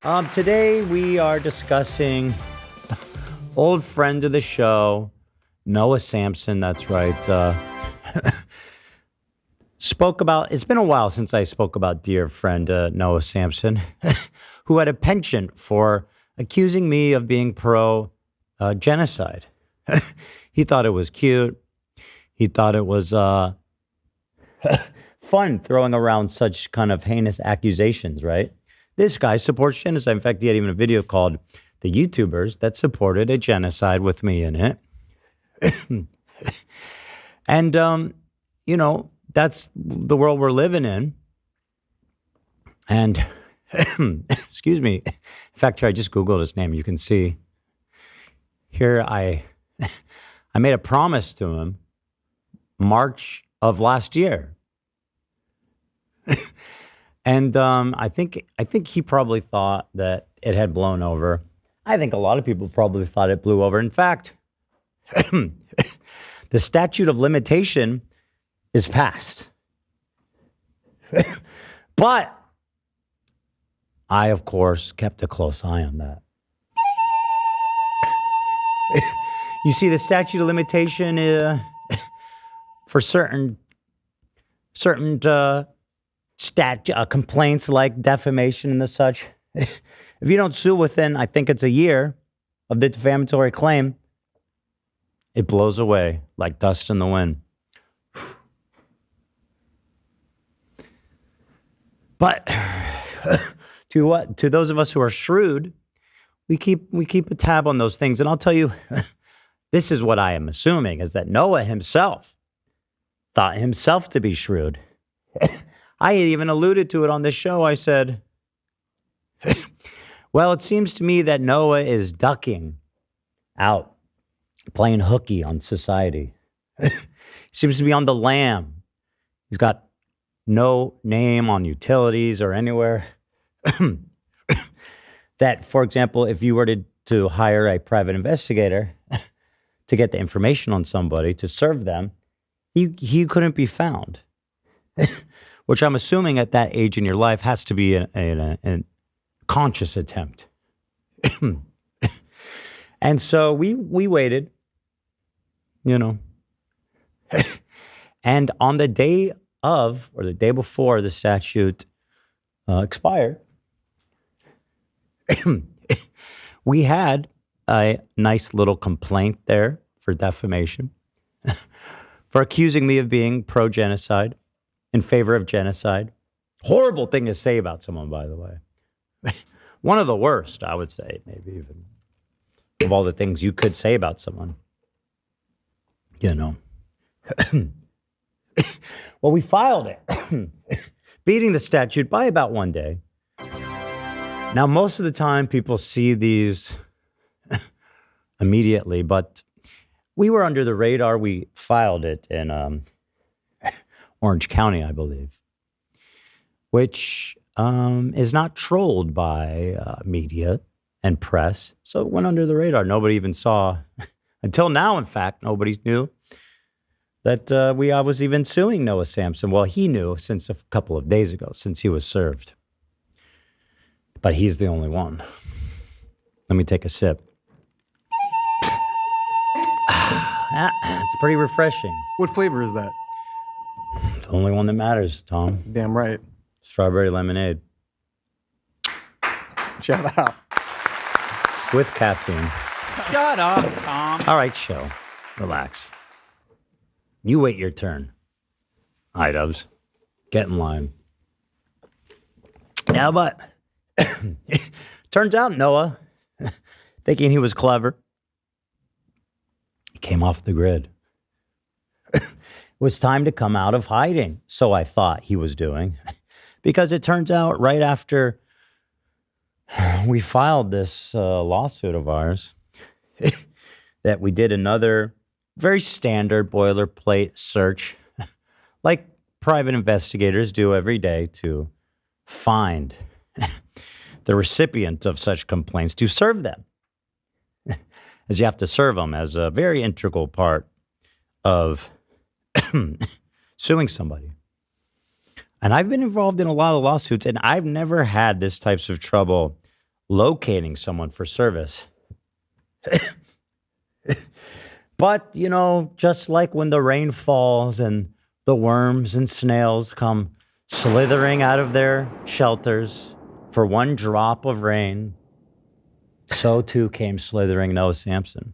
Today we are discussing old friend of the show, Noah Samsen. That's right. Spoke about. It's been a while since I spoke about dear friend Noah Samsen, who had a penchant for accusing me of being pro genocide. He thought it was cute. He thought it was fun throwing around such kind of heinous accusations, right? This guy supports genocide. In fact, he had even a video called The YouTubers That Supported a Genocide with me in it. And, that's the world we're living in. And, excuse me. In fact, here, I just Googled his name. You can see here I made a promise to him March of last year. And I think he probably thought that it had blown over. I think a lot of people probably thought it blew over. In fact, the statute of limitation is passed. But I, of course, kept a close eye on that. You see, the statute of limitation for certain complaints like defamation and the such. If you don't sue within, I think it's a year of the defamatory claim, it blows away like dust in the wind. But to those of us who are shrewd, we keep a tab on those things. And I'll tell you, this is what I am assuming, is that Noah himself thought himself to be shrewd. I had even alluded to it on this show. I said, well, it seems to me that Noah is ducking out, playing hooky on society. He seems to be on the lam. He's got no name on utilities or anywhere. That, for example, if you were to hire a private investigator to get the information on somebody, to serve them, he couldn't be found. Which I'm assuming at that age in your life has to be a conscious attempt. And so we waited, and on the day of, or the day before the statute expired, we had a nice little complaint there for defamation, for accusing me of being pro-genocide, in favor of genocide. Horrible thing to say about someone, by the way. One of the worst, I would say, maybe even, of all the things you could say about someone. Well, we filed it, beating the statute by about one day. Now, most of the time, people see these immediately, but we were under the radar. We filed it in Orange County, I believe, which is not trolled by media and press. So it went under the radar. Nobody even saw, until now, in fact, nobody knew that I was even suing Noah Samsen. Well, he knew since a couple of days ago, since he was served. But he's the only one. Let me take a sip. It's pretty refreshing. What flavor is that? The only one that matters, Tom. Damn right. Strawberry lemonade. Shout out. With caffeine. Shut up, Tom. All right, show. Relax. You wait your turn. Dubs. Get in line. Now, but turns out Noah, thinking he was clever, he came off the grid. It was time to come out of hiding, so I thought he was doing, because it turns out right after we filed this lawsuit of ours that we did another very standard boilerplate search, like private investigators do every day to find the recipient of such complaints, to serve them, as you have to serve them as a very integral part of suing somebody. And I've been involved in a lot of lawsuits, and I've never had this types of trouble locating someone for service. But, just like when the rain falls and the worms and snails come slithering out of their shelters for one drop of rain, so too came slithering Noah Samsen.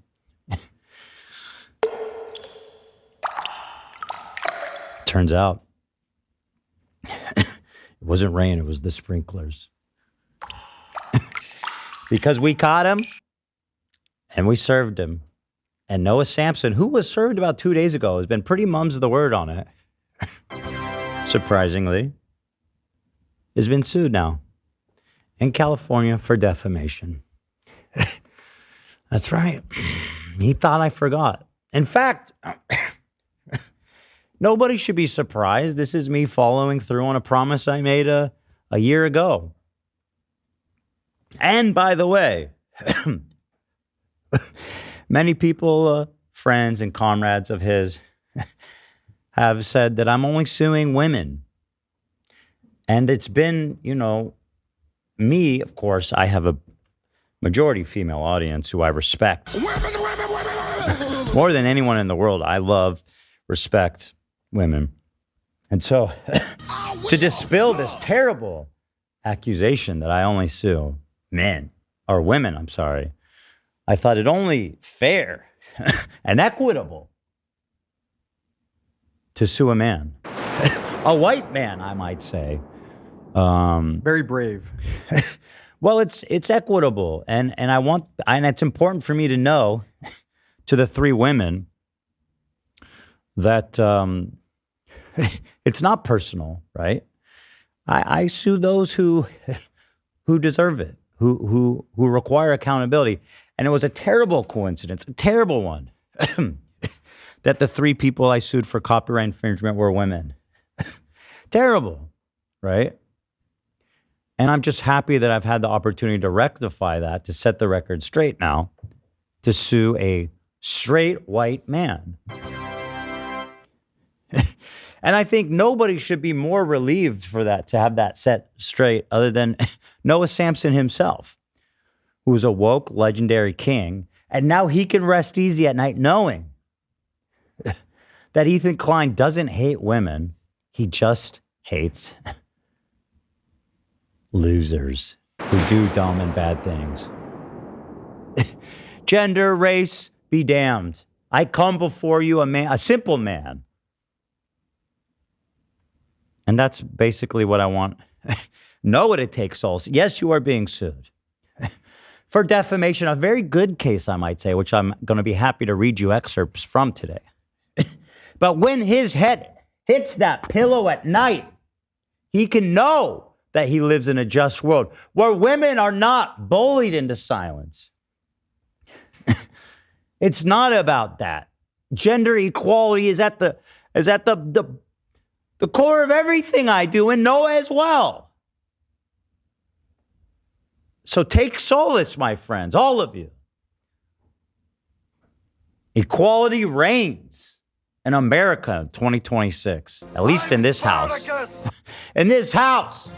Turns out it wasn't rain, it was the sprinklers. Because we caught him and we served him. And Noah Samsen, who was served about 2 days ago, has been pretty mum's the word on it. Surprisingly, has been sued now in California for defamation. That's right. He thought I forgot. In fact, nobody should be surprised. This is me following through on a promise I made a year ago. And by the way, many people, friends and comrades of his, have said that I'm only suing women. And it's been, me, of course, I have a majority female audience who I respect. More than anyone in the world, I love, respect women. And so to dispel this terrible accusation that I only sue men, or women, I'm sorry, I thought it only fair and equitable to sue a man. A white man, I might say. Very brave. Well, it's equitable, and it's important for me to know to the three women that it's not personal, right? I sue those who deserve it, who require accountability. And it was a terrible coincidence, a terrible one, that the three people I sued for copyright infringement were women. Terrible, right? And I'm just happy that I've had the opportunity to rectify that, to set the record straight now, to sue a straight white man. And I think nobody should be more relieved for that, to have that set straight, other than Noah Samsen himself, who was a woke, legendary king, and now he can rest easy at night knowing that Ethan Klein doesn't hate women. He just hates losers who do dumb and bad things. Gender, race, be damned. I come before you a simple man. And that's basically what I want. Know what it takes, souls. Yes, you are being sued for defamation, a very good case, I might say, which I'm going to be happy to read you excerpts from today. But when his head hits that pillow at night, he can know that he lives in a just world where women are not bullied into silence. It's not about that. Gender equality is at the core of everything I do, and Noah as well. So take solace, my friends, all of you. Equality reigns in America in 2026, at least in this house. In this house.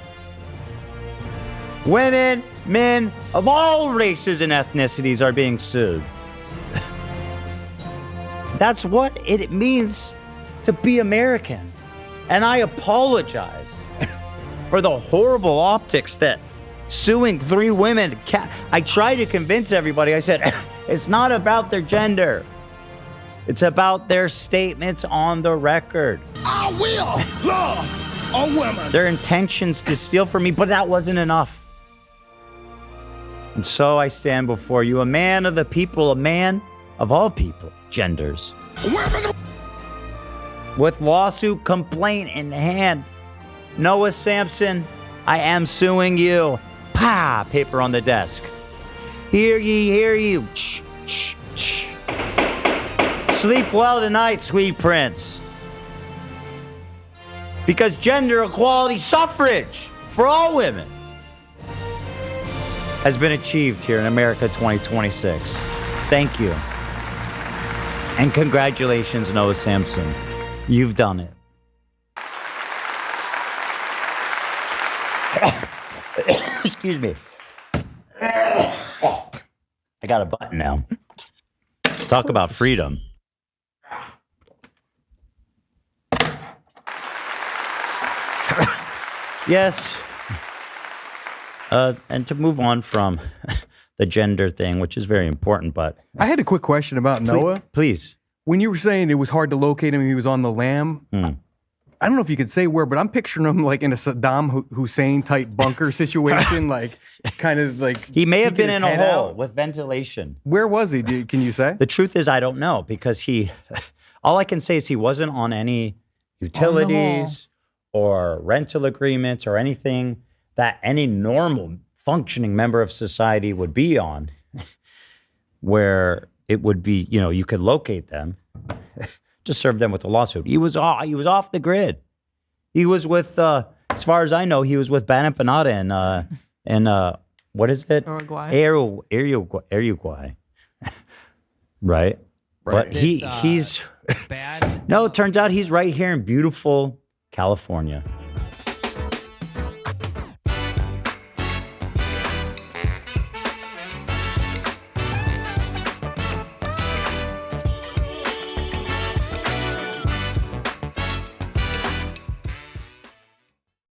Women, men of all races and ethnicities are being sued. That's what it means to be American. And I apologize for the horrible optics that suing three women. I tried to convince everybody. I said, it's not about their gender. It's about their statements on the record. I will love a woman. Their intentions to steal from me, but that wasn't enough. And so I stand before you, a man of the people, a man of all people, genders. Women. With lawsuit complaint in hand, Noah Samsen, I am suing you. Pa! Paper on the desk. Hear ye, hear you. Shh, shh, shh. Sleep well tonight, sweet prince. Because gender equality suffrage for all women has been achieved here in America 2026. Thank you. And congratulations, Noah Samsen. You've done it. Excuse me. got a button now. Talk about freedom. Yes. And to move on from the gender thing, which is very important, but I had a quick question about Noah. Please. When you were saying it was hard to locate him, he was on the lam. I don't know if you could say where, but I'm picturing him like in a Saddam Hussein type bunker situation, like kind of like he may have been in a hole out. with ventilation. Where was he? Can you say? The truth is, I don't know because all I can say is he wasn't on any utilities or rental agreements or anything that any normal functioning member of society would be on, where it would be, you could locate them, just serve them with a lawsuit. He was off the grid. He was with, as far as I know, he was with Bana Panada and what is it? Uruguay. Right? But he's bad. no, it turns out he's right here in beautiful California.